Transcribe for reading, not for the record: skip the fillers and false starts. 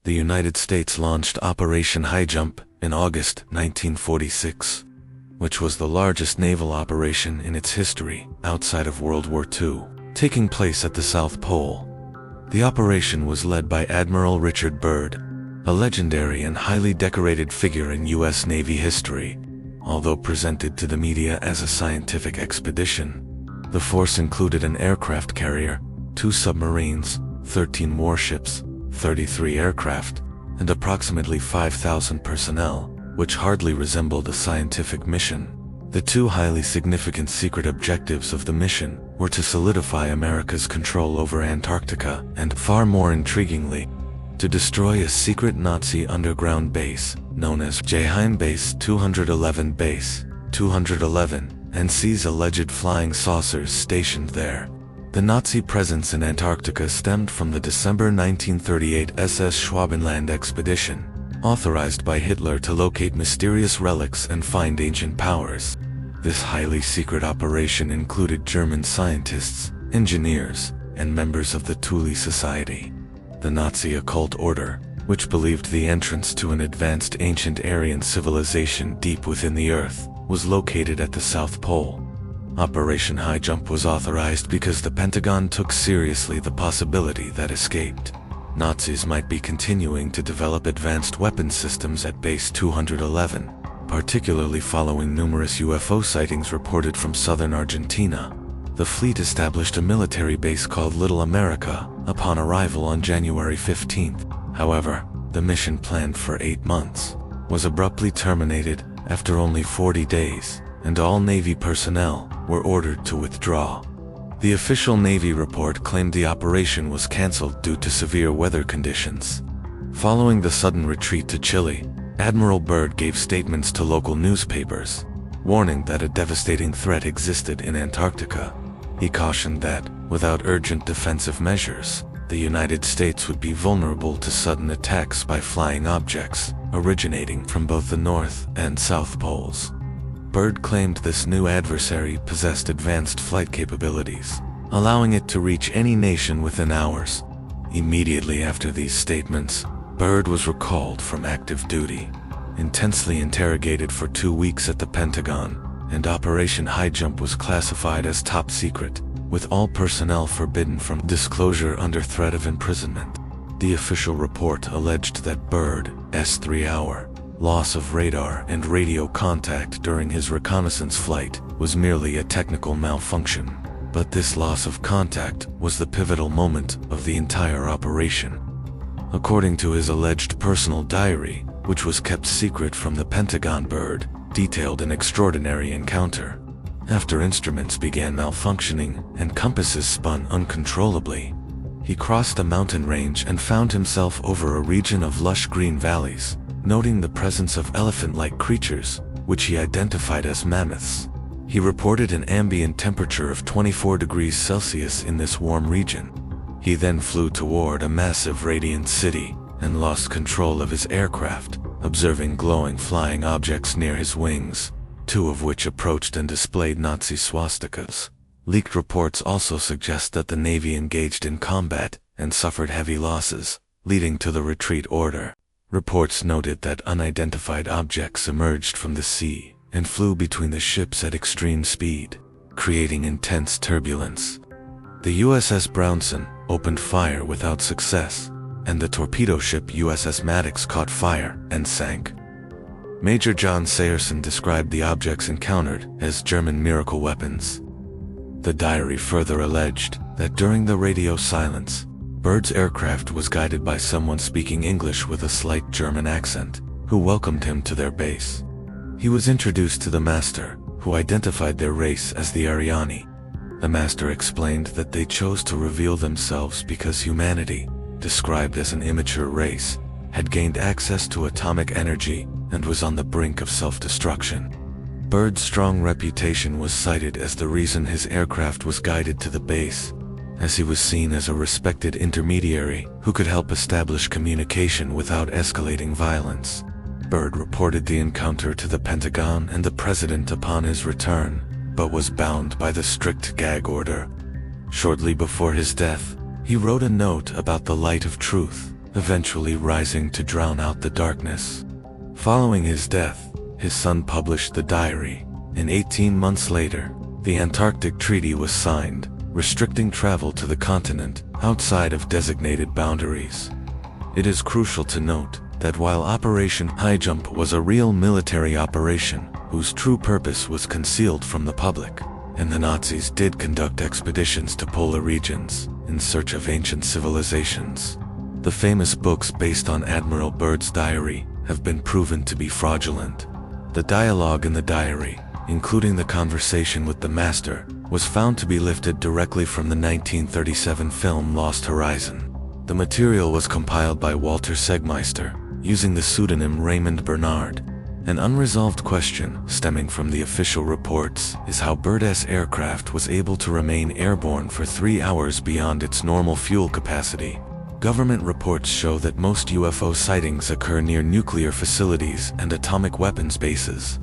the United States launched Operation High Jump in August 1946, which was the largest naval operation in its history outside of World War II, taking place at the South Pole. The operation was led by Admiral Richard Byrd, a legendary and highly decorated figure in U.S. Navy history. Although presented to the media as a scientific expedition, the force included an aircraft carrier, 2 submarines, 13 warships, 33 aircraft, and approximately 5,000 personnel, which hardly resembled a scientific mission. The 2 highly significant secret objectives of the mission were to solidify America's control over Antarctica and, far more intriguingly, to destroy a secret Nazi underground base known as Geheim Base 211 Base 211 and seize alleged flying saucers stationed there. The Nazi presence in Antarctica stemmed from the December 1938 SS Schwabenland expedition, authorized by Hitler to locate mysterious relics and find ancient powers. This highly secret operation included German scientists, engineers, and members of the Thule Society, the Nazi occult order, which believed the entrance to an advanced ancient Aryan civilization deep within the Earth was located at the South Pole. Operation High Jump was authorized because the Pentagon took seriously the possibility that escaped Nazis might be continuing to develop advanced weapon systems at Base 211, particularly following numerous UFO sightings reported from southern Argentina. The fleet established a military base called Little America upon arrival on January 15th. However, the mission planned for 8 months was abruptly terminated after only 40 days, and all Navy personnel were ordered to withdraw. The official Navy report claimed the operation was canceled due to severe weather conditions. Following the sudden retreat to Chile, Admiral Byrd gave statements to local newspapers, warning that a devastating threat existed in Antarctica. He cautioned that, without urgent defensive measures, the United States would be vulnerable to sudden attacks by flying objects originating from both the North and South Poles. Byrd claimed this new adversary possessed advanced flight capabilities, allowing it to reach any nation within hours. Immediately after these statements, Byrd was recalled from active duty, intensely interrogated for 2 weeks at the Pentagon, and Operation High Jump was classified as top secret, with all personnel forbidden from disclosure under threat of imprisonment. The official report alleged that Byrd's 3-hour loss of radar and radio contact during his reconnaissance flight was merely a technical malfunction, but this loss of contact was the pivotal moment of the entire operation. According to his alleged personal diary, which was kept secret from the Pentagon, Byrd detailed an extraordinary encounter. After instruments began malfunctioning and compasses spun uncontrollably, he crossed a mountain range and found himself over a region of lush green valleys, noting the presence of elephant-like creatures, which he identified as mammoths. He reported an ambient temperature of 24 degrees Celsius in this warm region. He then flew toward a massive radiant city and lost control of his aircraft, observing glowing flying objects near his wings, 2 of which approached and displayed Nazi swastikas. Leaked reports also suggest that the Navy engaged in combat and suffered heavy losses, leading to the retreat order. Reports noted that unidentified objects emerged from the sea and flew between the ships at extreme speed, creating intense turbulence. The USS Brownson opened fire without success, and the torpedo ship USS Maddox caught fire and sank. Major John Sayerson described the objects encountered as German miracle weapons. The diary further alleged that during the radio silence, Byrd's aircraft was guided by someone speaking English with a slight German accent, who welcomed him to their base. He was introduced to the master, who identified their race as the Ariani. The master explained that they chose to reveal themselves because humanity, described as an immature race, had gained access to atomic energy and was on the brink of self-destruction. Byrd's strong reputation was cited as the reason his aircraft was guided to the base, as he was seen as a respected intermediary who could help establish communication without escalating violence. Byrd reported the encounter to the Pentagon and the President upon his return, but was bound by the strict gag order. Shortly before his death, he wrote a note about the light of truth, eventually rising to drown out the darkness. Following his death, his son published the diary, and 18 months later, the Antarctic Treaty was signed, restricting travel to the continent outside of designated boundaries. It is crucial to note that while Operation Highjump was a real military operation whose true purpose was concealed from the public, and the Nazis did conduct expeditions to polar regions in search of ancient civilizations, the famous books based on Admiral Byrd's diary have been proven to be fraudulent. The dialogue in the diary, including the conversation with the master, was found to be lifted directly from the 1937 film Lost Horizon. The material was compiled by Walter Segmeister, using the pseudonym Raymond Bernard. An unresolved question stemming from the official reports is how Byrd's aircraft was able to remain airborne for 3 hours beyond its normal fuel capacity. Government reports show that most UFO sightings occur near nuclear facilities and atomic weapons bases,